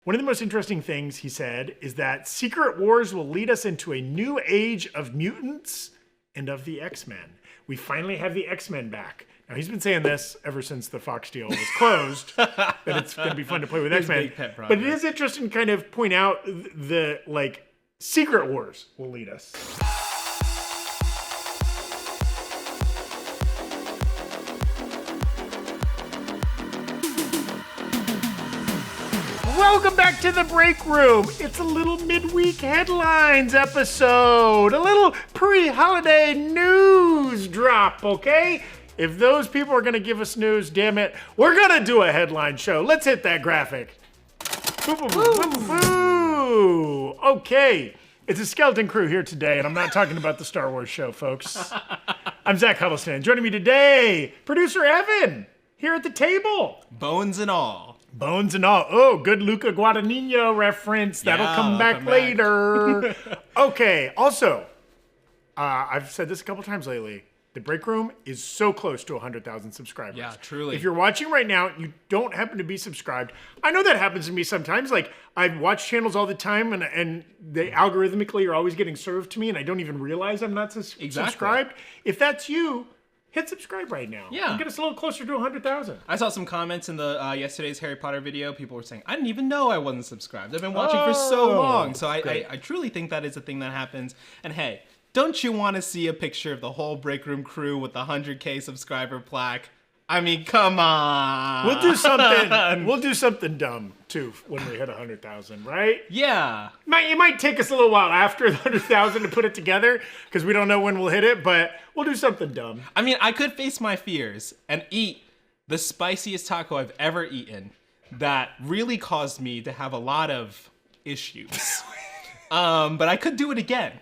One of the most interesting things he said is that Secret Wars will lead us into a new age of mutants and of the X-Men. We finally have the X-Men back. Now, he's been saying this ever since the Fox deal was closed, that it's going to be fun to play with X-Men. But it is interesting to kind of point out the, like, Secret Wars will lead us. Welcome back to the Break Room. It's a little midweek headlines episode, a little pre-holiday news drop, okay? If those people are gonna give us news, damn it, we're gonna do a headline show. Let's hit that graphic. Boo. Okay, it's a skeleton crew here today, and I'm not talking about the Star Wars show, folks. I'm Zach Huddleston. Joining me today, producer Evan, here at the table. Bones and all. Bones and all. Oh, good Luca Guadagnino reference. That'll come back later. Okay, also, I've said this a couple times lately. The Break Room is so close to 100,000 subscribers. Yeah, truly. If you're watching right now, you don't happen to be subscribed. I know that happens to me sometimes. Like, I watch channels all the time, and they algorithmically are always getting served to me, and I don't even realize I'm not subscribed. If that's you, hit subscribe right now. Yeah. And get us a little closer to 100,000. I saw some comments in the yesterday's Harry Potter video. People were saying, I didn't even know I wasn't subscribed. I've been watching for so long. So I truly think that is a thing that happens. And hey, don't you want to see a picture of the whole Break Room crew with the 100K subscriber plaque? I mean, come on. We'll do something dumb too when we hit 100,000, right? Yeah. It might take us a little while after the 100,000 to put it together because we don't know when we'll hit it, but we'll do something dumb. I mean, I could face my fears and eat the spiciest taco I've ever eaten that really caused me to have a lot of issues. But I could do it again.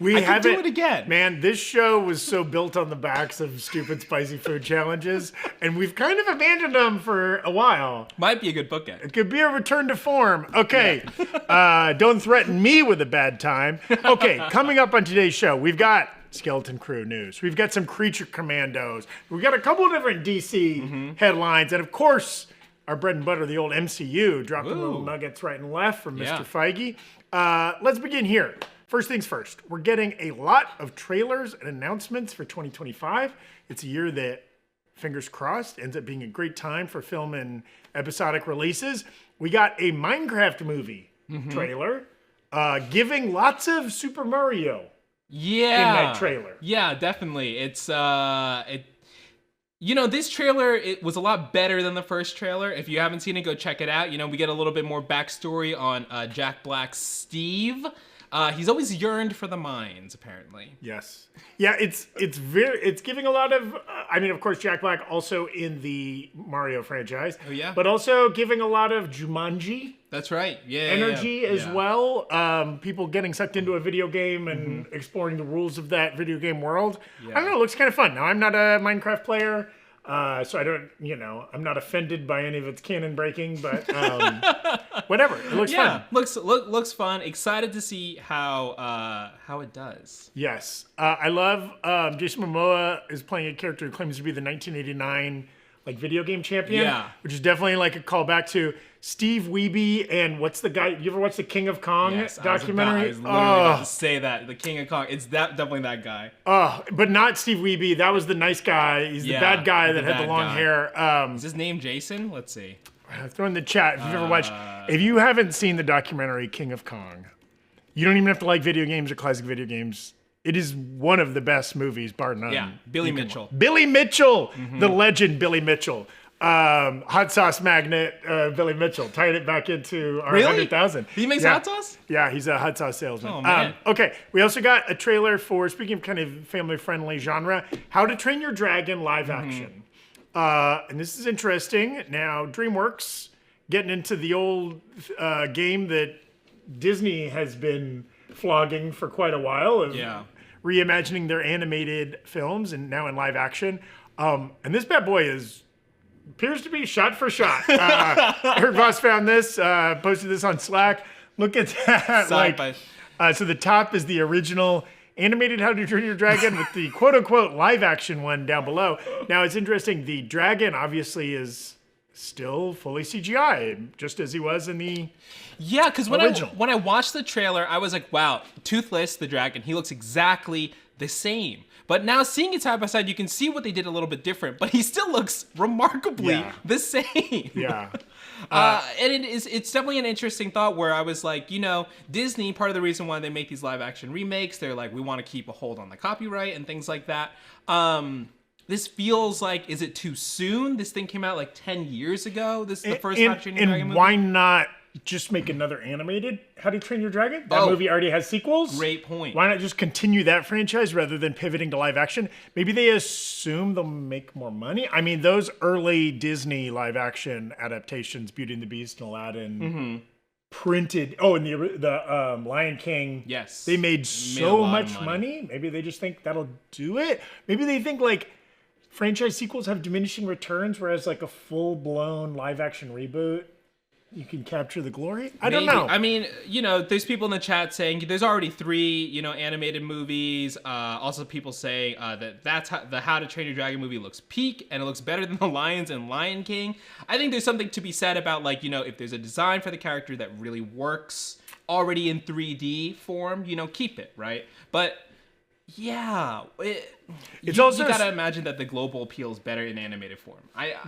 I could do it again. Man, this show was so built on the backs of stupid spicy food challenges, and we've kind of abandoned them for a while. Might be a good bookend. It could be a return to form. Okay, don't threaten me with a bad time. Okay, coming up on today's show, we've got Skeleton Crew news. We've got some Creature Commandos. We've got a couple of different DC headlines, and of course, our bread and butter, the old MCU, dropping little nuggets right and left from Mr. Feige. Let's begin here. First things first, we're getting a lot of trailers and announcements for 2025. It's a year that, fingers crossed, ends up being a great time for film and episodic releases. We got a Minecraft movie trailer, giving lots of Super Mario in that trailer. Yeah, definitely. It's, this trailer, it was a lot better than the first trailer. If you haven't seen it, go check it out. We get a little bit more backstory on Jack Black's Steve. He's always yearned for the mines, apparently. Yes. Yeah, it's giving a lot of, of course, Jack Black also in the Mario franchise. Oh, yeah? But also giving a lot of Jumanji. That's right. Energy as well. People getting sucked into a video game and exploring the rules of that video game world. Yeah. I don't know, it looks kind of fun. Now, I'm not a Minecraft player. So I don't, I'm not offended by any of its canon breaking, but whatever. It looks fun. Looks fun. Excited to see how it does. Yes, I love Jason Momoa is playing a character who claims to be the 1989 video game champion. Yeah, which is definitely a callback to Steve Wiebe and what's the guy? You ever watch the King of Kong documentary? I was literally about to say that. The King of Kong. It's definitely that guy. But not Steve Wiebe. That was the nice guy. He's the bad guy that had the long hair. Is his name Jason? Let's see. Throw in the chat if you've ever watched. If you haven't seen the documentary King of Kong, you don't even have to like video games or classic video games. It is one of the best movies, bar none. Yeah, Billy Mitchell. Billy Mitchell, the legend Billy Mitchell. Hot sauce magnet, Billy Mitchell, tied it back into our 100,000. He makes hot sauce? Yeah, he's a hot sauce salesman. Oh, man. Okay, we also got a trailer for, speaking of kind of family-friendly genre, How to Train Your Dragon live action. And this is interesting. Now, DreamWorks getting into the old game that Disney has been flogging for quite a while of reimagining their animated films and now in live action. And this bad boy appears to be shot for shot. Eric Voss found this, posted this on Slack. Look at that. So the top is the original animated How to Train Your Dragon with the quote-unquote live action one down below. Now, it's interesting. The dragon obviously is still fully CGI, just as he was in the Yeah, because when original. when I watched the trailer, I was like, wow, Toothless, the dragon, he looks exactly the same. But now seeing it side by side, you can see what they did a little bit different, but he still looks remarkably the same. Yeah. And it's definitely an interesting thought where I was like, Disney, part of the reason why they make these live action remakes, they're like, we want to keep a hold on the copyright and things like that. This feels like, is it too soon? This thing came out like 10 years ago. This is the first How to Train Your Dragon movie. Why not just make another animated How to Train Your Dragon? That movie already has sequels. Great point. Why not just continue that franchise rather than pivoting to live action? Maybe they assume they'll make more money. I mean, those early Disney live action adaptations, Beauty and the Beast and Aladdin, printed. Oh, and the Lion King. Yes. They made so much money. Maybe they just think that'll do it. Maybe they think like franchise sequels have diminishing returns, whereas like a full-blown live action reboot, you can capture the glory? I don't know. I mean, there's people in the chat saying there's already 3, animated movies. Also, people saying that's how the How to Train Your Dragon movie looks peak, and it looks better than The Lions and Lion King. I think there's something to be said about, like, if there's a design for the character that really works already in 3D form, keep it, right? But yeah, it's also you gotta imagine that the global appeal is better in animated form.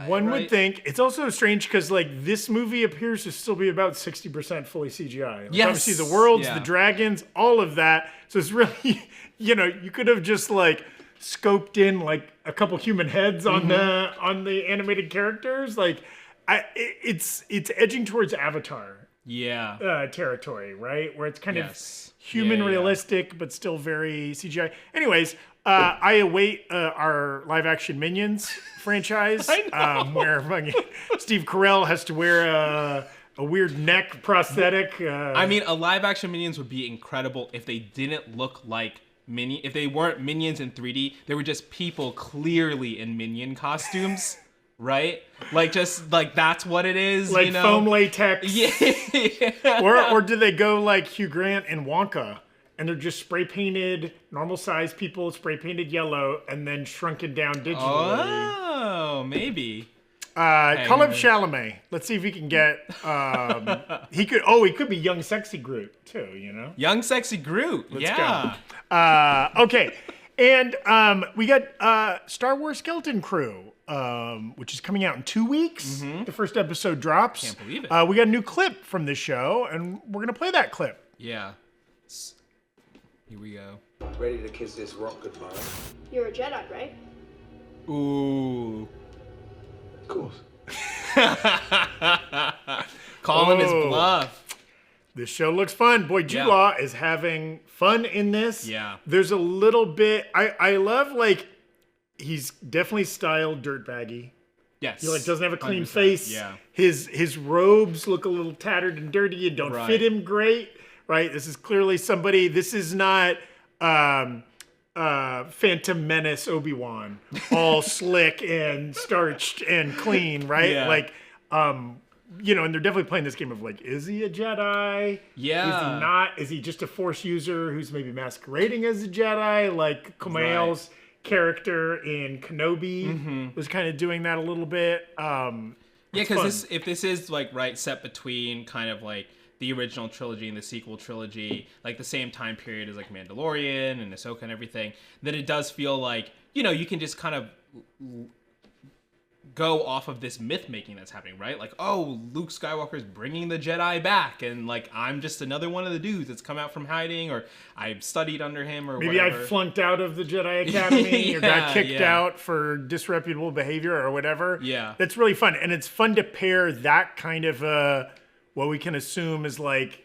One would think. It's also strange because like this movie appears to still be about 60% fully CGI. Like, yes, obviously the worlds, the dragons, all of that. So it's really, you could have just like scoped in like a couple human heads on the animated characters. Like, it's edging towards Avatar. Territory, right? Where it's kind of human realistic, but still very CGI. Anyways, I await our live action Minions franchise, where Steve Carell has to wear a weird neck prosthetic. I mean, a live action Minions would be incredible if they didn't look like if they weren't Minions in 3D, they were just people clearly in Minion costumes. Right? Like, just, like, that's what it is, like foam latex. Or do they go like Hugh Grant and Wonka, and they're just spray painted, normal size people, spray painted yellow, and then shrunken down digitally? Oh, maybe. Call up Chalamet. Let's see if he can get, he could be young sexy Groot too, Young sexy Groot, Let's go. Okay. And we got Star Wars Skeleton Crew, which is coming out in 2 weeks. The first episode drops. Can't believe it. We got a new clip from this show, and we're going to play that clip. Yeah. Here we go. Ready to kiss this rock goodbye? You're a Jedi, right? Ooh. Of course. Calling his bluff. This show looks fun. Boy, Jude Law is having fun in this. Yeah. There's a little bit, I love, like, he's definitely styled dirtbaggy. Yes. He doesn't have a clean 100%. face. Yeah. His robes look a little tattered and dirty and don't fit him great. Right? This is clearly somebody, this is not Phantom Menace Obi-Wan, all slick and starched and clean, right? Yeah. Like, and they're definitely playing this game of like, is he a Jedi? Yeah. Is he not? Is he just a Force user who's maybe masquerading as a Jedi? Like Kumail's character in Kenobi was kind of doing that a little bit. Because if this is like set between kind of like the original trilogy and the sequel trilogy, like the same time period as like Mandalorian and Ahsoka and everything, then it does feel like, you can just kind of go off of this myth making that's happening, right? Like, oh, Luke Skywalker's bringing the Jedi back, and like I'm just another one of the dudes that's come out from hiding, or I studied under him, or maybe whatever. I flunked out of the Jedi Academy or got kicked out for disreputable behavior or whatever. Yeah, that's really fun, and it's fun to pair that kind of what we can assume is like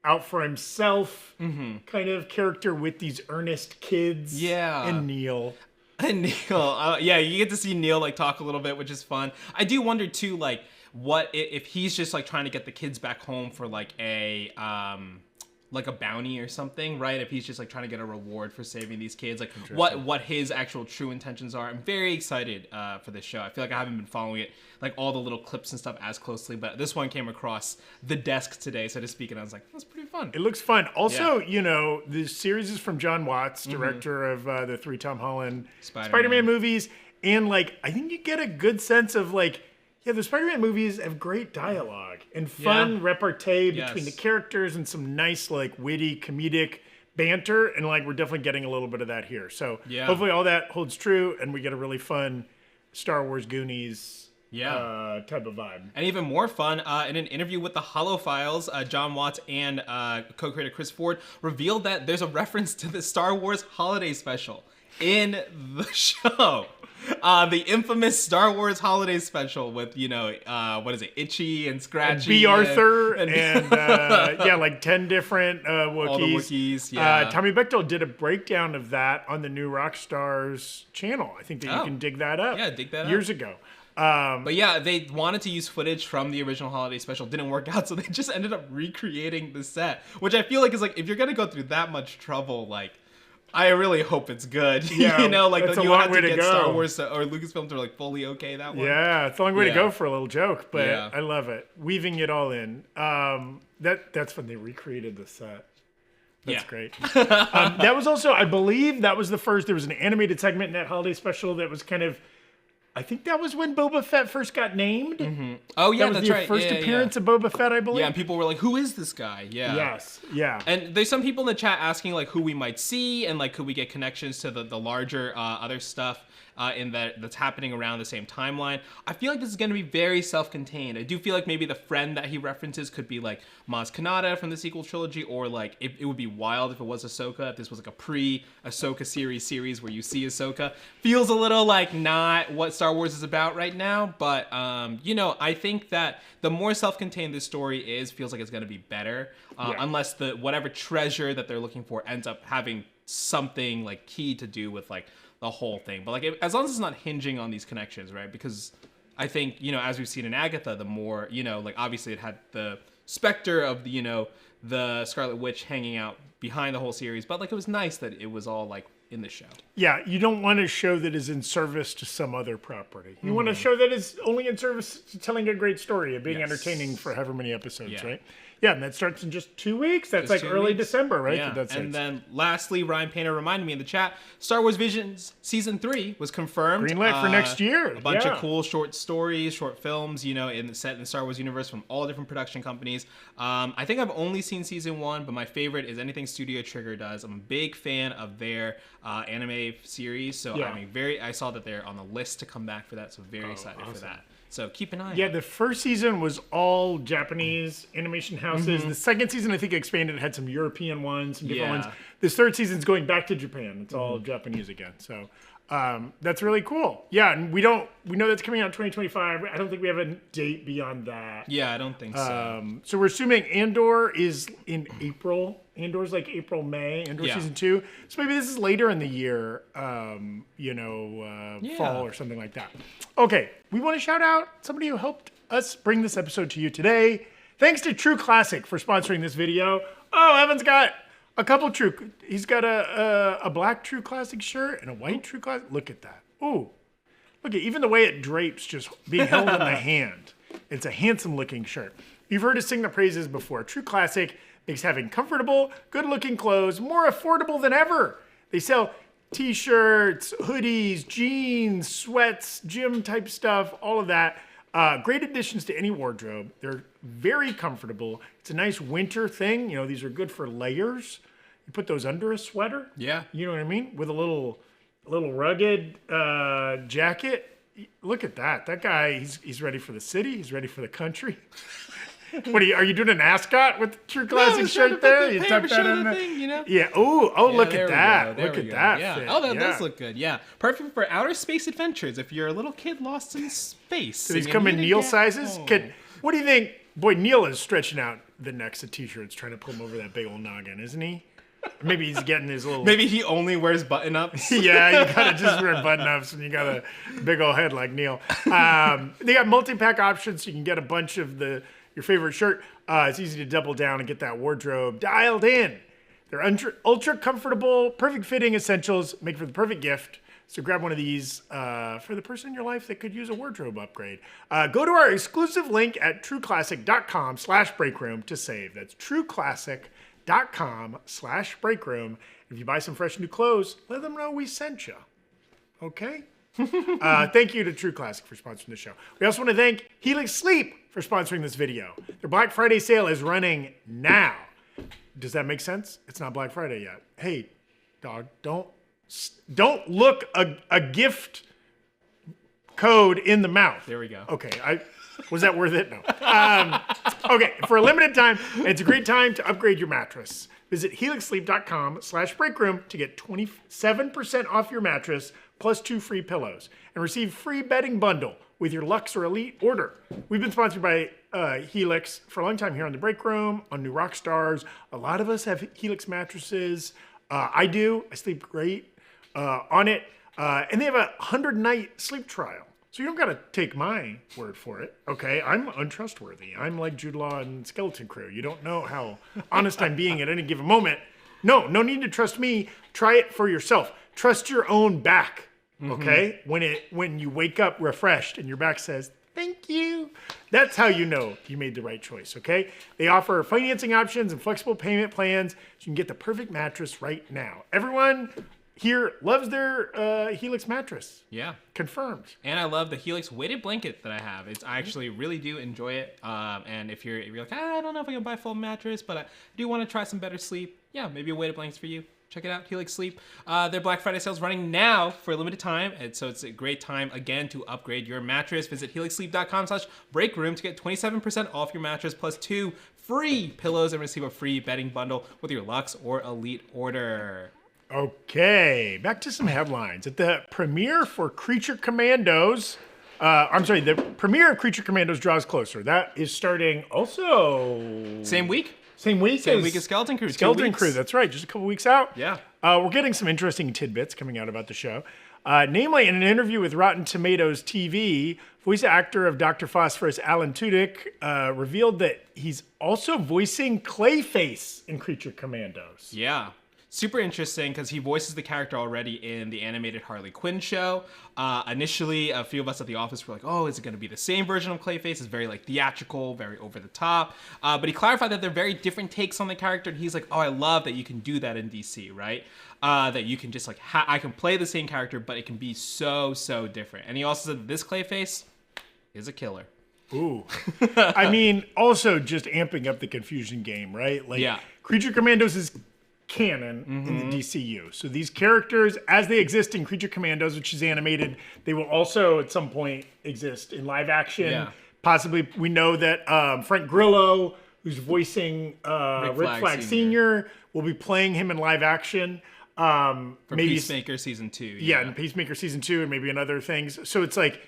out for himself kind of character with these earnest kids. Yeah, and Neil. And Neil, you get to see Neil like talk a little bit, which is fun. I do wonder too, like, what if he's just like trying to get the kids back home for like a bounty or something, right? If he's just like trying to get a reward for saving these kids, like what his actual true intentions are. I'm very excited for this show. I feel like I haven't been following it, like all the little clips and stuff as closely, but this one came across the desk today, so to speak, and I was like, that's pretty fun. It looks fun. Also, the series is from John Watts, director of the 3 Tom Holland Spider-Man movies, and like I think you get a good sense of like Yeah, the Spider-Man movies have great dialogue and fun repartee between the characters and some nice, like, witty, comedic banter. And, like, we're definitely getting a little bit of that here. So hopefully all that holds true and we get a really fun Star Wars Goonies type of vibe. And even more fun, in an interview with the Hollow Files, John Watts and co-creator Chris Ford revealed that there's a reference to the Star Wars Holiday Special in the show. The infamous Star Wars Holiday Special with, what is it, Itchy and Scratchy. B. Arthur and like 10 different Wookiees. All the Wookiees, Tommy Bechtel did a breakdown of that on the new Rockstars channel. I think that you can dig that up. Yeah, dig that years ago. But yeah, they wanted to use footage from the original Holiday Special. Didn't work out, so they just ended up recreating the set. Which I feel like is like, if you're going to go through that much trouble, like, I really hope it's good. Yeah, like you had to get Star Wars or Lucasfilm to like fully okay that one. Yeah, it's a long way to go for a little joke, but Yeah. I love it. Weaving it all in. That's when they recreated the set. That's great. That was also, I believe, that was the first. There was an animated segment in that holiday special that was kind of. I think that was when Boba Fett first got named. Mm-hmm. Oh yeah, that was that's the right. First appearance of Boba Fett, I believe. Yeah, and people were like, "Who is this guy?" Yeah. Yes. Yeah. And there's some people in the chat asking like who we might see and like could we get connections to the larger other stuff that's happening around the same timeline. I feel like this is going to be very self-contained. I do feel like maybe the friend that he references could be like Maz Kanata from the sequel trilogy, or like it would be wild if it was Ahsoka. If this was like a pre-Ahsoka series where you see Ahsoka, feels a little like not what Star Wars is about right now. But I think that the more self-contained this story is, feels like it's going to be better, unless the whatever treasure that they're looking for ends up having something like key to do with like the whole thing. But like as long as it's not hinging on these connections, right? Because I think, as we've seen in Agatha, the more, like obviously it had the specter of the Scarlet Witch hanging out behind the whole series, but like it was nice that it was all like in the show. Yeah, you don't want a show that is in service to some other property. You want a show that is only in service to telling a great story and being entertaining for however many episodes, right? Yeah, and that starts in just 2 weeks. That's just like early December, right? Yeah. And then lastly, Ryan Painter reminded me in the chat, Star Wars Visions Season 3 was confirmed. Greenlit for next year. A bunch of cool short stories, short films, set in the Star Wars universe from all different production companies. I think I've only seen Season 1, but my favorite is anything Studio Trigger does. I'm a big fan of their anime series, so I saw that they're on the list to come back for that, so very excited for that. So keep an eye on it. Yeah, the first season was all Japanese animation houses. The second season, I think, expanded. It had some European ones, some different ones. This third season's going back to Japan. It's all Japanese again. So that's really cool. Yeah, and we know that's coming out in 2025. I don't think we have a date beyond that. Yeah, I don't think so. So we're assuming Andor is in April. Andor's like April, May. Andor season 2. So maybe this is later in the year, fall or something like that. Okay, we want to shout out somebody who helped us bring this episode to you today. Thanks to True Classic for sponsoring this video. Oh, Evan's got a couple he's got a black True Classic shirt and a white True Classic. Look at that. Ooh, look at even the way it drapes just being held in the hand. It's a handsome looking shirt. You've heard us sing the praises before. True Classic makes having comfortable, good-looking clothes more affordable than ever. They sell t-shirts, hoodies, jeans, sweats, gym-type stuff, all of that. Great additions to any wardrobe. They're very comfortable. It's a nice winter thing. These are good for layers. You put those under a sweater. Yeah. You know what I mean? With a little rugged jacket. Look at that. That guy, he's ready for the city. He's ready for the country. What are you doing an ascot with True Classic shirt there? You tuck that in there? Thing, Yeah. Oh, look at that. Look at that. Yeah. Fit. Oh, that does look good. Yeah. Perfect for outer space adventures if you're a little kid lost in space. Do these come in Neil sizes? What do you think? Boy, Neil is stretching out the necks of t-shirts trying to pull him over that big old noggin, isn't he? Maybe he's getting his little... Maybe he only wears button-ups. Yeah, you gotta just wear button-ups when you got a big old head like Neil. They got multi-pack options, so you can get a bunch of your favorite shirt. It's easy to double down and get that wardrobe dialed in. They're ultra comfortable, perfect fitting essentials, make for the perfect gift. So grab one of these for the person in your life that could use a wardrobe upgrade. Go to our exclusive link at trueclassic.com/breakroom to save. That's trueclassic.com/breakroom. If you buy some fresh new clothes, let them know we sent you. Okay? Thank you to True Classic for sponsoring the show. We also want to thank Helix Sleep for sponsoring this video. Their Black Friday sale is running now. Does that make sense? It's not Black Friday yet. Hey, dog, don't look a gift code in the mouth. There we go. Okay, was that worth it? No. Okay, for a limited time, it's a great time to upgrade your mattress. Visit helixsleep.com/breakroom to get 27% off your mattress plus 2 free pillows and receive free bedding bundle with your Luxe or Elite order. We've been sponsored by Helix for a long time here on the Breakroom, on new Rockstars. A lot of us have Helix mattresses. I do. I sleep great on it. And they have a 100-night sleep trial. So you don't got to take my word for it, okay? I'm untrustworthy. I'm like Jude Law and Skeleton Crew. You don't know how honest I'm being at any given moment. No need to trust me. Try it for yourself. Trust your own back, okay? When you wake up refreshed and your back says, thank you. That's how you know you made the right choice, okay? They offer financing options and flexible payment plans so you can get the perfect mattress right now. Everyone here loves their Helix mattress. Yeah. Confirmed. And I love the Helix weighted blanket that I have. I actually really do enjoy it. And if you're like, I don't know if I can buy a full mattress, but I do want to try some better sleep. Yeah, maybe a weighted blanket's for you. Check it out, Helix Sleep. Their Black Friday sale is running now for a limited time, and so it's a great time, again, to upgrade your mattress. Visit helixsleep.com/breakroom to get 27% off your mattress plus 2 free pillows and receive a free bedding bundle with your Luxe or Elite order. Okay, back to some headlines. At the premiere for Creature Commandos, the premiere of Creature Commandos draws closer. That is starting also... Same week? Same week as Skeleton Crew. Skeleton Crew, that's right. Just a couple weeks out. Yeah. We're getting some interesting tidbits coming out about the show. Namely, in an interview with Rotten Tomatoes TV, voice actor of Dr. Phosphorus, Alan Tudyk, revealed that he's also voicing Clayface in Creature Commandos. Yeah. Super interesting because he voices the character already in the animated Harley Quinn show. Initially, a few of us at the office were like, oh, is it going to be the same version of Clayface? It's very like theatrical, very over the top. But he clarified that they're very different takes on the character. And he's like, oh, I love that you can do that in DC, right? That you can just like, I can play the same character, but it can be so different. And he also said that this Clayface is a killer. Ooh. I mean, also just amping up the confusion game, right? Like, yeah. Creature Commandos is canon in the DCU. So these characters, as they exist in Creature Commandos, which is animated, they will also at some point exist in live action. Yeah. Possibly, we know that Frank Grillo, who's voicing Rick Flag Sr., will be playing him in live action. For maybe Peacemaker Season 2. Yeah, and Peacemaker Season 2 and maybe in other things. So it's like,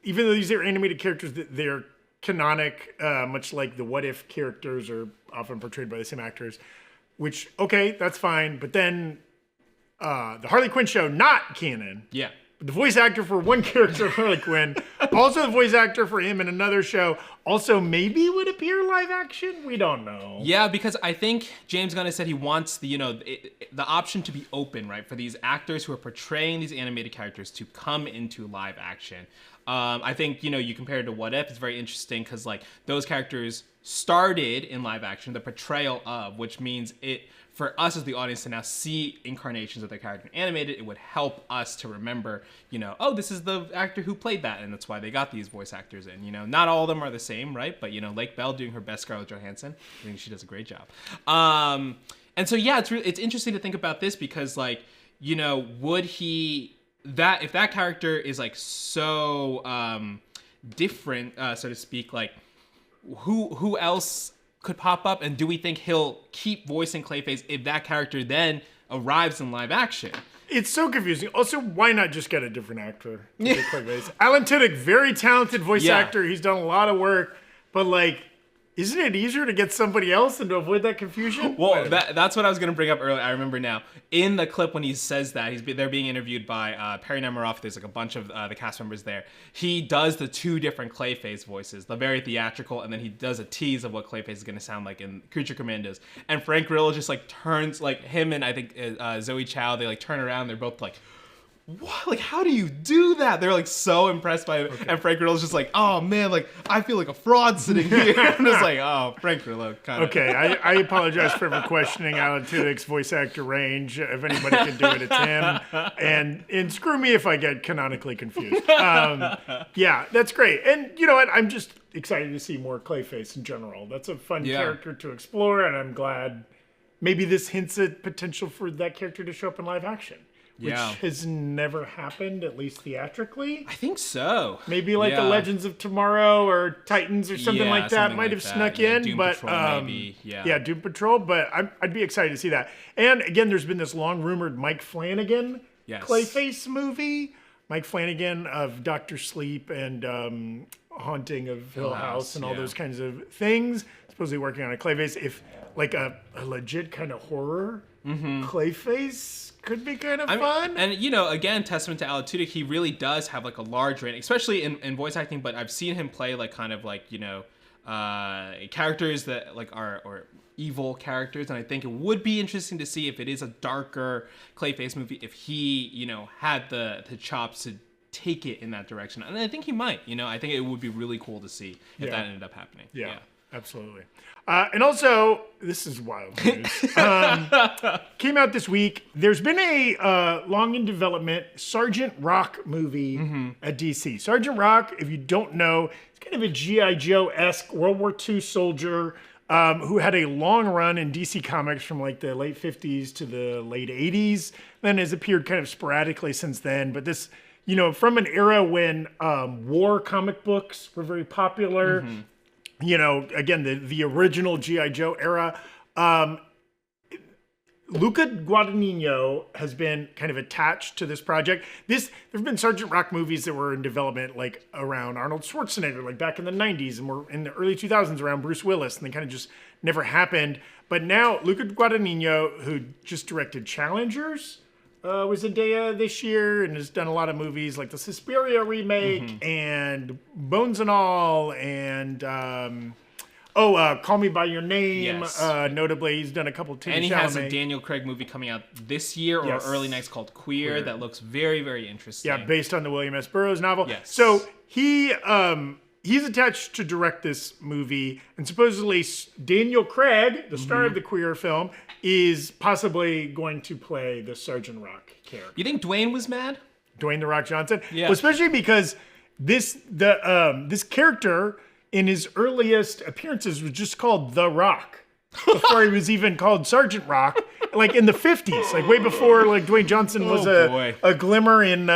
even though these are animated characters, they're canonic, much like the What If characters are often portrayed by the same actors. Which, okay, that's fine. But then the Harley Quinn show, not canon. Yeah. But the voice actor for one character of Harley Quinn, also the voice actor for him in another show, also maybe would appear live action? We don't know. Yeah, because I think James Gunn has said he wants the option to be open, right? For these actors who are portraying these animated characters to come into live action. I think, you compare it to What If, it's very interesting because like those characters started in live action, the portrayal of, which means for us as the audience to now see incarnations of their character animated, it would help us to remember, oh, this is the actor who played that, and that's why they got these voice actors in. Not all of them are the same, right? But Lake Bell doing her best Scarlett Johansson, I think she does a great job. And so yeah, it's interesting to think about this because like, would he if that character is like so different, so to speak, like who else could pop up, and do we think he'll keep voicing Clayface if that character then arrives in live action? It's so confusing. Also, why not just get a different actor to play Clayface? Alan Tudyk, very talented voice actor. He's done a lot of work, but like, isn't it easier to get somebody else and to avoid that confusion? Well, that's what I was going to bring up earlier. I remember now. In the clip when he says that, they're being interviewed by Perry Nemiroff. There's like a bunch of the cast members there. He does the 2 different Clayface voices, the very theatrical, and then he does a tease of what Clayface is going to sound like in Creature Commandos. And Frank Grillo just like turns, like him and I think Zoe Chow, they like turn around. They're both like, what? Like, how do you do that? They're like so impressed by it. And Frank Grillo's just like, oh man, like I feel like a fraud sitting here. I'm just like, oh, Frank Grillo kind of. Okay, I apologize for ever questioning Alan Tudyk's voice actor range. If anybody can do it, it's him. And screw me if I get canonically confused. Yeah, that's great. And you know what? I'm just excited to see more Clayface in general. That's a fun character to explore, and I'm glad maybe this hints at potential for that character to show up in live action. Which has never happened, at least theatrically. I think so. Maybe like the Legends of Tomorrow or Titans or something like that might have snuck in. Doom but Patrol, maybe. Doom Patrol. But I'd be excited to see that. And again, there's been this long rumored Mike Flanagan Clayface movie. Mike Flanagan of Dr. Sleep and Haunting of Hill House and all those kinds of things. Supposedly working on a Clayface. If like a legit kind of horror Clayface could be kind of fun. And, you know, again, testament to Alan Tudyk, he really does have, like, a large range, especially in voice acting, but I've seen him play, like, kind of, like, you know, characters that, like, are evil characters, and I think it would be interesting to see if it is a darker Clayface movie, if he, you know, had the chops to take it in that direction. And I think he might, you know, I think it would be really cool to see if that ended up happening. Yeah. Absolutely. And also, this is wild news. Came out this week. There's been a long in development Sergeant Rock movie at DC. Sergeant Rock, if you don't know, it's kind of a G.I. Joe-esque World War II soldier who had a long run in DC Comics from like the late 50s to the late 80s. Then has appeared kind of sporadically since then. But this, you know, from an era when war comic books were very popular. You know, again, the original G.I. Joe era. Luca Guadagnino has been kind of attached to this project. There have been Sergeant Rock movies that were in development, like around Arnold Schwarzenegger, like back in the 90s, and were in the early 2000s around Bruce Willis, and they kind of just never happened. But now, Luca Guadagnino, who just directed Challengers, was Zendaya this year and has done a lot of movies like the Suspiria remake and Bones and All and Call Me By Your Name. Yes. Notably, he's done a couple of And he has a Daniel Craig movie coming out this year or early next called Queer that looks very, very interesting. Yeah, based on the William S. Burroughs novel. Yes. So he's attached to direct this movie, and supposedly Daniel Craig, the star of the Queer film, is possibly going to play the Sergeant Rock character. You think Dwayne was mad? Dwayne "The Rock" Johnson? Yeah. Well, especially because this character in his earliest appearances was just called The Rock before he was even called Sergeant Rock, like in the 50s, like way before like Dwayne Johnson was a glimmer in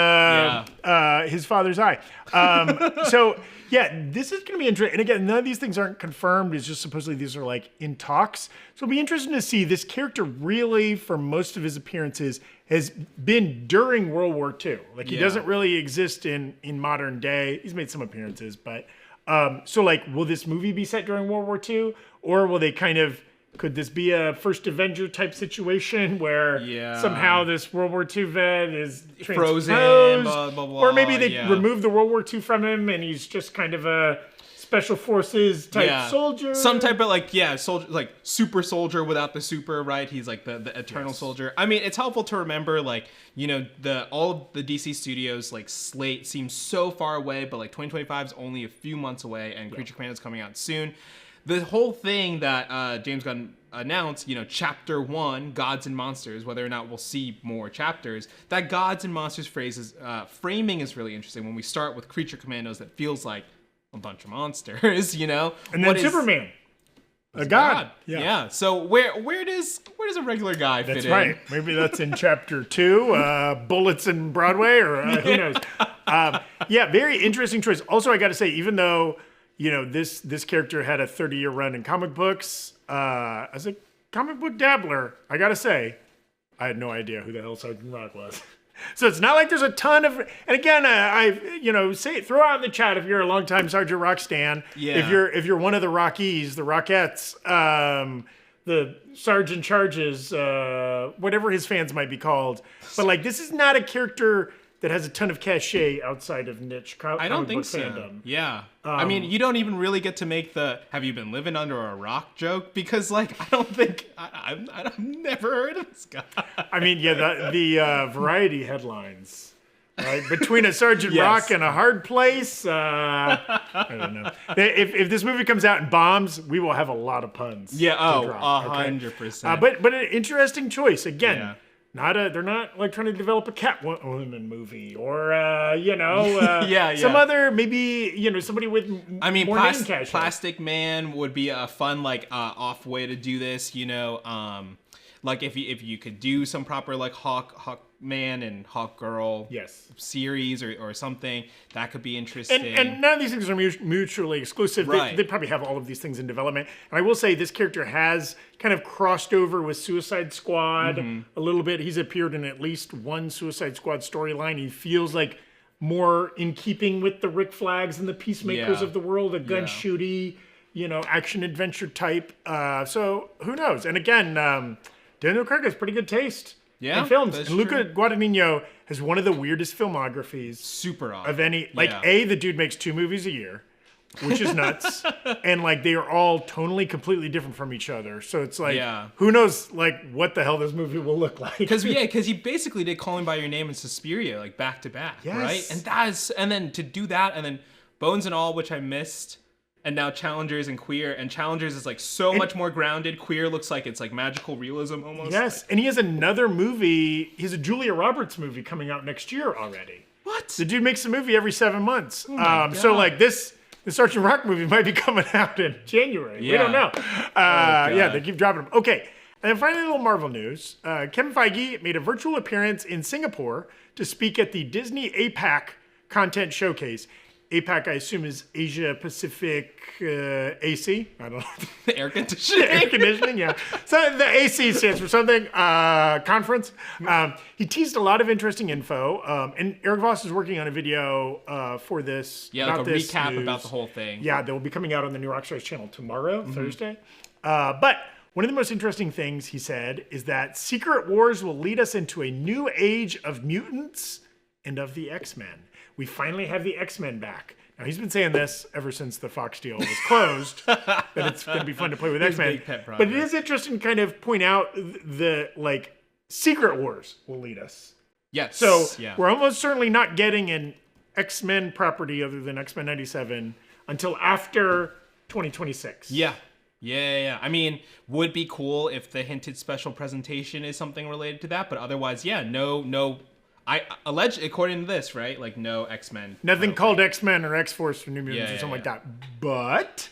his father's eye. So yeah, this is going to be interesting. And again, none of these things aren't confirmed. It's just supposedly these are like in talks. So it'll be interesting to see. This character really, for most of his appearances, has been during World War II. Like he doesn't really exist in modern day. He's made some appearances, but so like, will this movie be set during World War II? Or will they kind of, could this be a First Avenger type situation where somehow this World War II vet is frozen, blah, blah, blah, or maybe they remove the World War II from him and he's just kind of a special forces type soldier? Some type of soldier, like super soldier without the super, right? He's like the eternal soldier. I mean, it's helpful to remember, like, you know, all of the DC studios, like, slate seems so far away, but like 2025 is only a few months away and Creature Commandos coming out soon. The whole thing that James Gunn announced, you know, Chapter 1, Gods and Monsters, whether or not we'll see more chapters, that Gods and Monsters framing is really interesting. When we start with Creature Commandos, that feels like a bunch of monsters, you know? And then Superman. A god. Yeah. So where does a regular guy fit in? That's right. Maybe that's in Chapter 2, Bullets in Broadway, or who knows. Very interesting choice. Also, I got to say, even though, you know, this character had a 30-year run in comic books, as a comic book dabbler, I got to say, I had no idea who the hell Sergeant Rock was. So it's not like there's a ton of, and again, throw out in the chat if you're a longtime Sergeant Rock stan. Yeah. If you're one of the Rockies, the Rockettes, the Sergeant Charges, whatever his fans might be called. But like, this is not a character that has a ton of cachet outside of niche comic book fandom. I don't think so. Yeah. I mean, you don't even really get to make the "have you been living under a rock" joke, because like, I don't think I've never heard of this guy. I mean, the Variety headlines Right? Between a Sergeant Yes. Rock and a hard place, I don't know. If this movie comes out and bombs, we will have a lot of puns. Yeah, to drop, 100%. But an interesting choice. Again, Yeah. they're not like trying to develop a Catwoman movie or some other maybe somebody with I mean, more name cash. Plastic Man would be a fun like off way to do this. Like if you could do some proper like Hawkman and Hawkgirl series or something, that could be interesting. And none of these things are mutually exclusive. Right. They probably have all of these things in development. And I will say this character has kind of crossed over with Suicide Squad a little bit. He's appeared in at least one Suicide Squad storyline. He feels like more in keeping with the Rick Flags and the Peacemakers of the world, a gun shooty, action adventure type. So who knows? And again, Daniel Craig has pretty good taste in films. And Luca Guadagnino has one of the weirdest filmographies. Super odd. Of any, the dude makes 2 movies a year, which is nuts. And like, they are all tonally completely different from each other. So it's like, who knows like what the hell this movie will look like. Because he basically did Calling by Your Name and Suspiria like back to back, right? And then to do that, and then Bones and All, which I missed. And now Challengers and Queer, and Challengers is like much more grounded. Queer looks like it's like magical realism almost. Yes, and he has another movie. He has a Julia Roberts movie coming out next year already. What? The dude makes a movie every 7 months. God. So like the Sergeant Rock movie might be coming out in January. We don't know. They keep dropping them. Okay, and then finally a little Marvel news. Kevin Feige made a virtual appearance in Singapore to speak at the Disney APAC content showcase. APAC, I assume, is Asia Pacific AC. I don't know. Air conditioning. Air conditioning, yeah. So the AC stands for something. Conference. He teased a lot of interesting info. And Eric Voss is working on a video for this. Yeah, like a recap about the whole thing. Yeah, that will be coming out on the new Rockstars channel tomorrow, Thursday. But one of the most interesting things he said is that Secret Wars will lead us into a new age of mutants and of the X-Men. We finally have the X-Men back. Now, he's been saying this ever since the Fox deal was closed, that it's going to be fun to play with X-Men. But it is interesting to kind of point out the, like, Secret Wars will lead us. Yes. So we're almost certainly not getting an X-Men property other than X-Men 97 until after 2026. Yeah. I mean, would be cool if the hinted special presentation is something related to that, but otherwise, no. According to this, right? Like no X-Men. Nothing called X-Men or X-Force for New Mutants or something like that. But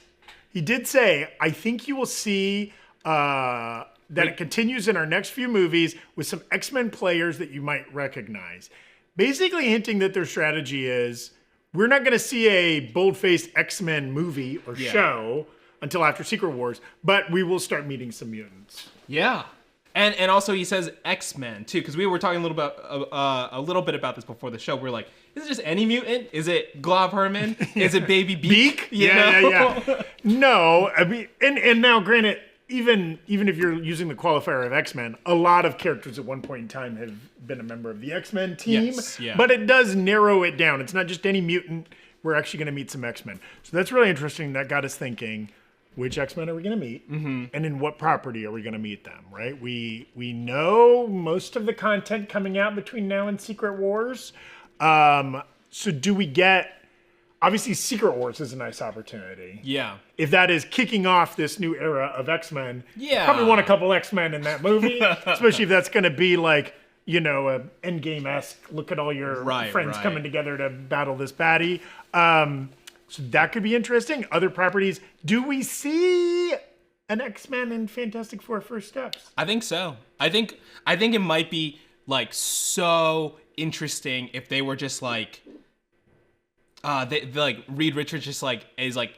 he did say, I think you will see that it continues in our next few movies with some X-Men players that you might recognize. Basically hinting that their strategy is, we're not going to see a bold-faced X-Men movie or show until after Secret Wars, but we will start meeting some mutants. Yeah. And also he says X-Men too, because we were talking a little bit about this before the show. We're like, is it just any mutant? Is it Glob Herman? Is it Baby Beak? Yeah. No, I mean, and now granted, even if you're using the qualifier of X-Men, a lot of characters at one point in time have been a member of the X-Men team. Yes, yeah. But it does narrow it down. It's not just any mutant. We're actually going to meet some X-Men. So that's really interesting. That got us thinking, which X-Men are we going to meet? And in what property are we going to meet them, right? We know most of the content coming out between now and Secret Wars. So do we get... Obviously, Secret Wars is a nice opportunity. Yeah. If that is kicking off this new era of X-Men, probably want a couple X-Men in that movie, especially if that's going to be like, a Endgame-esque, look at all your friends coming together to battle this baddie. So that could be interesting. Other properties. Do we see an X-Men in Fantastic Four First Steps? I think so. I think it might be like so interesting if they were just like, like Reed Richards just like is like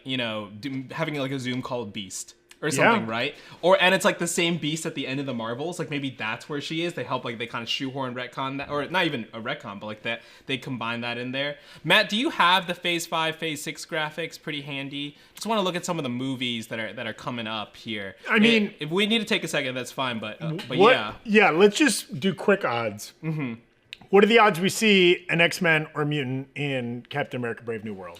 having like a Zoom call with Beast or something, right? And it's like the same Beast at the end of the Marvels. Like maybe that's where she is. They help they kind of shoehorn retcon that, or not even a retcon, but like that they combine that in there. Matt, do you have the Phase 5, Phase 6 graphics pretty handy? Just want to look at some of the movies that are coming up here. I mean, if we need to take a second, that's fine. But yeah. Yeah, let's just do quick odds. Mm-hmm. What are the odds we see an X-Men or mutant in Captain America: Brave New World?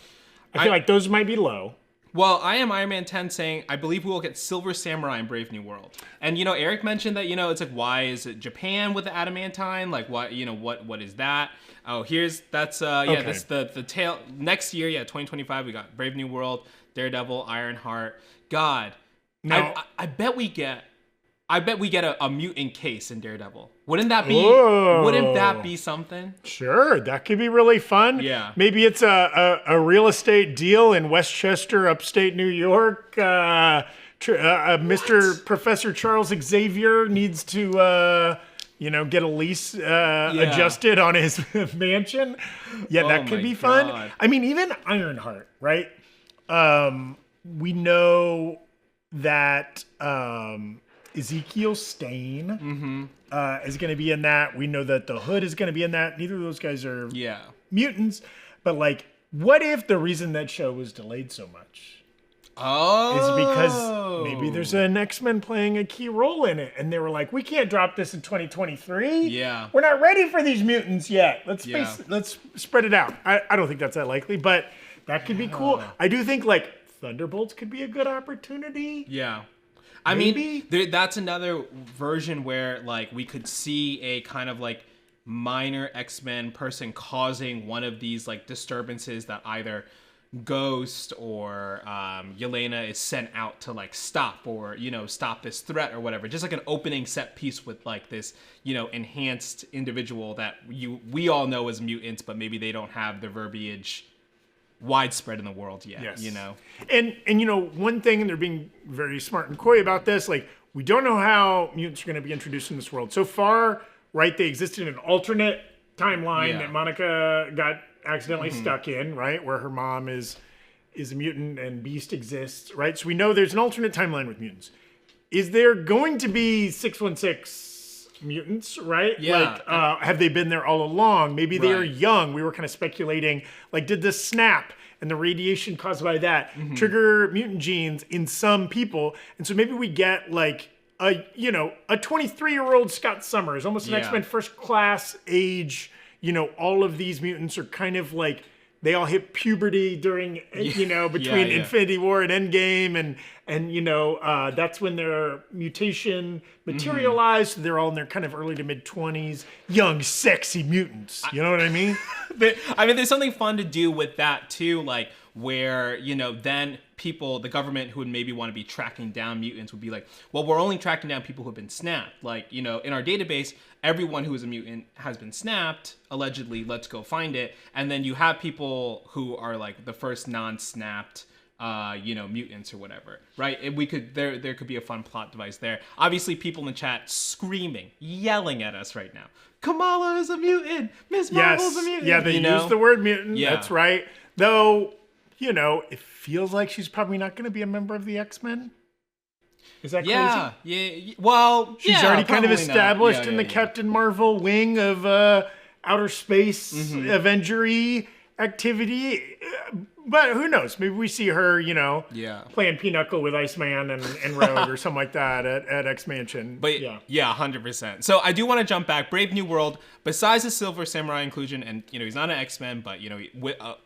I feel like those might be low. Well, I am Iron Man 10 saying, I believe we will get Silver Samurai in Brave New World. And, Eric mentioned that, it's like, why is it Japan with the adamantine? Like, what is that? Oh, that's the tail. Next year, 2025, we got Brave New World, Daredevil, Ironheart. God, no. I bet we get a mutant case in Daredevil. Wouldn't that be something? Sure, that could be really fun. Yeah. Maybe it's a real estate deal in Westchester, upstate New York. Mr. Professor Charles Xavier needs to get a lease adjusted on his mansion. Yeah, that could be fun. God. I mean, even Ironheart, right? We know that Ezekiel Stane is going to be in that. We know that the Hood is going to be in that. Neither of those guys are mutants. But, like, what if the reason that show was delayed so much is because maybe there's an X-Men playing a key role in it, and they were like, we can't drop this in 2023. Yeah. We're not ready for these mutants yet. Let's spread it out. I don't think that's that likely, but that could be cool. I do think, like, Thunderbolts could be a good opportunity. Yeah. I mean, that's another version where, like, we could see a kind of, like, minor X-Men person causing one of these, like, disturbances that either Ghost or Yelena is sent out to, like, stop or, stop this threat or whatever. Just like an opening set piece with, like, this, enhanced individual that we all know as mutants, but maybe they don't have the verbiage widespread in the world yet. Yes. And one thing, and they're being very smart and coy about this, like, we don't know how mutants are going to be introduced in this world. So far, right, they exist in an alternate timeline that Monica got accidentally stuck in, right, where her mom is a mutant and Beast exists, right? So we know there's an alternate timeline with mutants. Is there going to be 616 mutants, right? Yeah. Like, have they been there all along? Maybe they are young. We were kind of speculating, like, did the snap and the radiation caused by that trigger mutant genes in some people? And so maybe we get, like, a 23-year-old Scott Summers, almost an X-Men first class age. All of these mutants are kind of like, they all hit puberty during, between Infinity War and Endgame, and that's when their mutation materialized. So they're all in their kind of early to mid 20s, young, sexy mutants. You know what I mean? There's something fun to do with that too, like where then people, the government who would maybe want to be tracking down mutants would be like, well, we're only tracking down people who have been snapped. Like, in our database, everyone who is a mutant has been snapped, allegedly. Let's go find it. And then you have people who are like the first non-snapped, mutants or whatever, right? And there could be a fun plot device there. Obviously, people in the chat screaming, yelling at us right now. Kamala is a mutant. Miss Marvel's a mutant. Yeah, they use the word mutant. Yeah. That's right. Though, it feels like she's probably not going to be a member of the X-Men. Is that crazy? Yeah. Well, she's already kind of established in the Captain Marvel wing of outer space Avenger-y activity. But who knows? Maybe we see her, playing Pinochle with Iceman and Rogue or something like that at X-Mansion. But 100%. So I do want to jump back. Brave New World, besides the Silver Samurai inclusion, and, he's not an X-Men, but,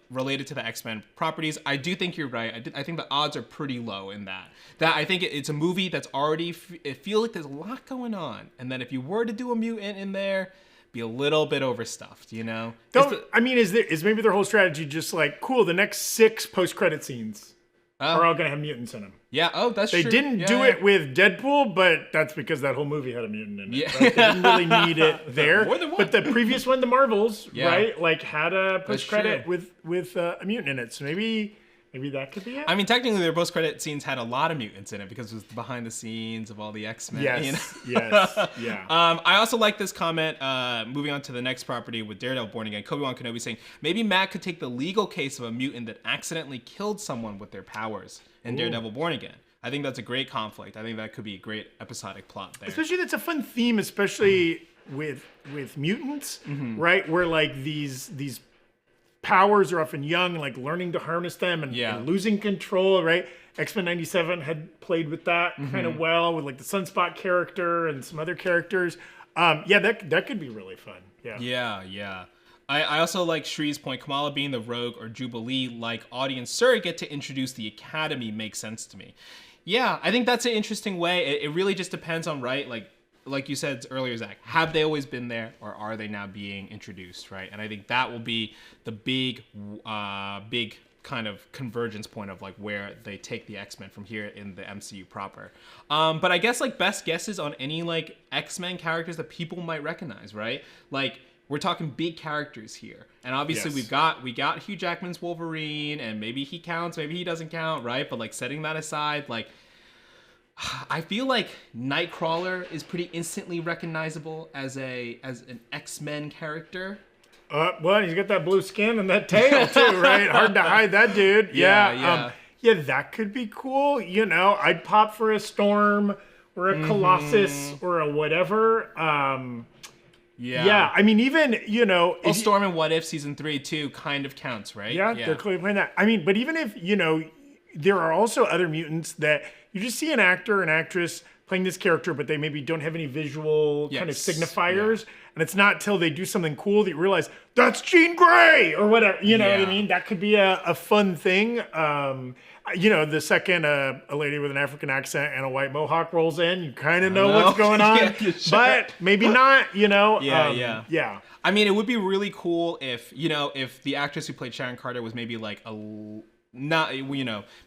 related to the X-Men properties, I do think you're right. I think the odds are pretty low in that. I think it's a movie that's already, it feels like there's a lot going on. And then if you were to do a mutant in there, be a little bit overstuffed, is maybe their whole strategy just like, cool, the next 6 post-credit scenes are all going to have mutants in them? Yeah, that's true. They didn't do it with Deadpool, but that's because that whole movie had a mutant in it. Yeah. Right? They didn't really need it there. More than one. But the previous one, the Marvels, right, like had a post-credit with a mutant in it. So maybe that could be it. Technically, their post-credit scenes had a lot of mutants in it because it was behind the scenes of all the X-Men. Yes, yeah. I also like this comment, moving on to the next property with Daredevil Born Again. Obi-Wan Kenobi saying, maybe Matt could take the legal case of a mutant that accidentally killed someone with their powers in Daredevil Born Again. I think that's a great conflict. I think that could be a great episodic plot there. Especially, that's a fun theme, especially with mutants, right? Where, like, these powers are often young, like learning to harness them and losing control, right? X-Men 97 had played with that kind of well with like the Sunspot character and some other characters. That could be really fun. Yeah. I also like Shree's point. Kamala being the rogue or Jubilee like audience surrogate to introduce the Academy makes sense to me. Yeah, I think that's an interesting way. It really just depends on, right? Like you said earlier, Zach, have they always been there, or are they now being introduced, right? And I think that will be the big kind of convergence point of like where they take the X-Men from here in the MCU proper. But I guess like best guesses on any like X-Men characters that people might recognize, right? Like we're talking big characters here, and obviously we got Hugh Jackman's Wolverine, and maybe he counts, maybe he doesn't count, right? But like setting that aside, like I feel like Nightcrawler is pretty instantly recognizable as an X-Men character. Well, he's got that blue skin and that tail too, right? Hard to hide that dude. Yeah. That could be cool. You know, I'd pop for a Storm or a Colossus or a whatever. Yeah. I mean, even, you know... Storm and What If Season 3 too kind of counts, right? Yeah, they're clearly playing that. I mean, but even if, you know, there are also other mutants that you just see an actor, an actress playing this character, but they maybe don't have any visual kind of signifiers. Yeah. And it's not till they do something cool that you realize, that's Jean Grey! Or whatever, you know what I mean? That could be a fun thing. You know, the second a lady with an African accent and a white mohawk rolls in, you kind of know what's going on. Sure. But maybe not, you know? Yeah. I mean, it would be really cool if, you know, if the actress who played Sharon Carter was maybe like maybe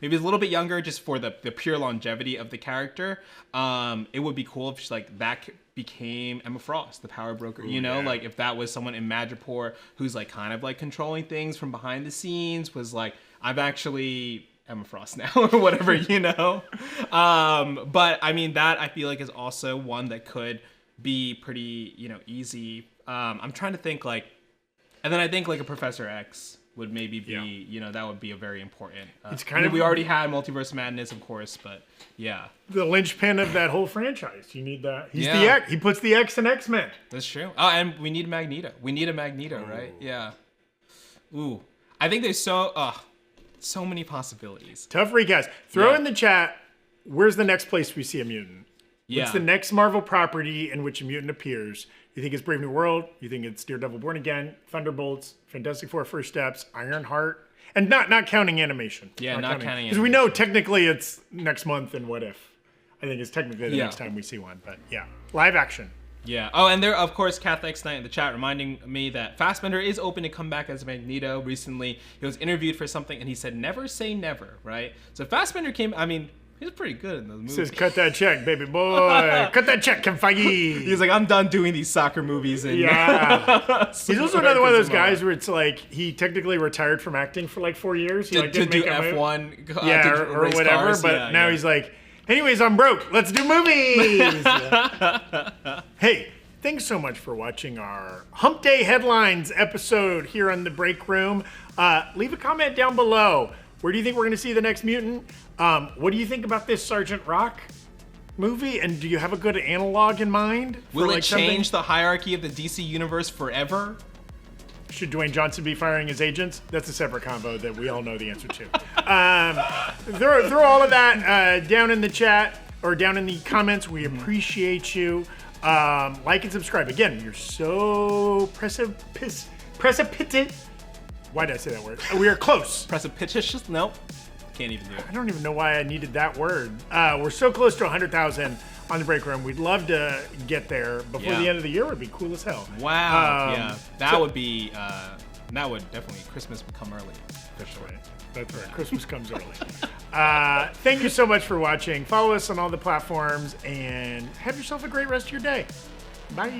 it's a little bit younger just for the pure longevity of the character. It would be cool if she's like that became Emma Frost, the power broker. You know, like if that was someone in Madripoor who's like kind of like controlling things from behind the scenes, was like, I'm actually Emma Frost now or whatever, you know. But I mean, that I feel like is also one that could be pretty, you know, easy. I'm trying to think like, and then I think like a Professor X would maybe be, you know, that would be a very important. It's kind of, we already had Multiverse Madness, of course, but yeah, the linchpin of that whole franchise. You need that. He's the X. He puts the X in X-Men. That's true. Oh, and we need Magneto. We need a Magneto, right? Yeah. Ooh, I think there's so many possibilities. Tough recast. Throw in the chat. Where's the next place we see a mutant? What's the next Marvel property in which a mutant appears? You think it's Brave New World? You think it's Daredevil Born Again, Thunderbolts, Fantastic Four First Steps, Ironheart, and not counting animation. Yeah, not counting because we know technically it's next month and What If. I think it's technically the next time we see one, but yeah, live action. Yeah. Oh, and there, of course, Catholics Night in the chat reminding me that Fassbender is open to come back as Magneto. Recently, he was interviewed for something, and he said, "Never say never." Right. So Fassbender came. I mean, he was pretty good in those movies. Says, cut that check, baby boy. Cut that check, Kevin Feige. He's like, I'm done doing these soccer movies. And He's also another one of those guys where it's like he technically retired from acting for like 4 years. He to do F1, or whatever. Cars. But now he's like, anyways, I'm broke. Let's do movies. Hey, thanks so much for watching our Humpday Headlines episode here on the Break Room. Leave a comment down below. Where do you think we're going to see the next mutant? What do you think about this Sergeant Rock movie? And do you have a good analog in mind? Will it change the hierarchy of the DC universe forever? Should Dwayne Johnson be firing his agents? That's a separate combo that we all know the answer to. Throw all of that down in the chat or down in the comments. We appreciate you. Like and subscribe. Again, you're so precipitous. Why did I say that word? We are close. Precipitous? Nope. Can't even do it. I don't even know why I needed that word. We're so close to 100,000 on the Break Room. We'd love to get there before the end of the year. Would be cool as hell. Wow. That would be. That would definitely. Christmas would come early. That's right. That's right. Christmas comes early. Thank you so much for watching. Follow us on all the platforms and have yourself a great rest of your day. Bye.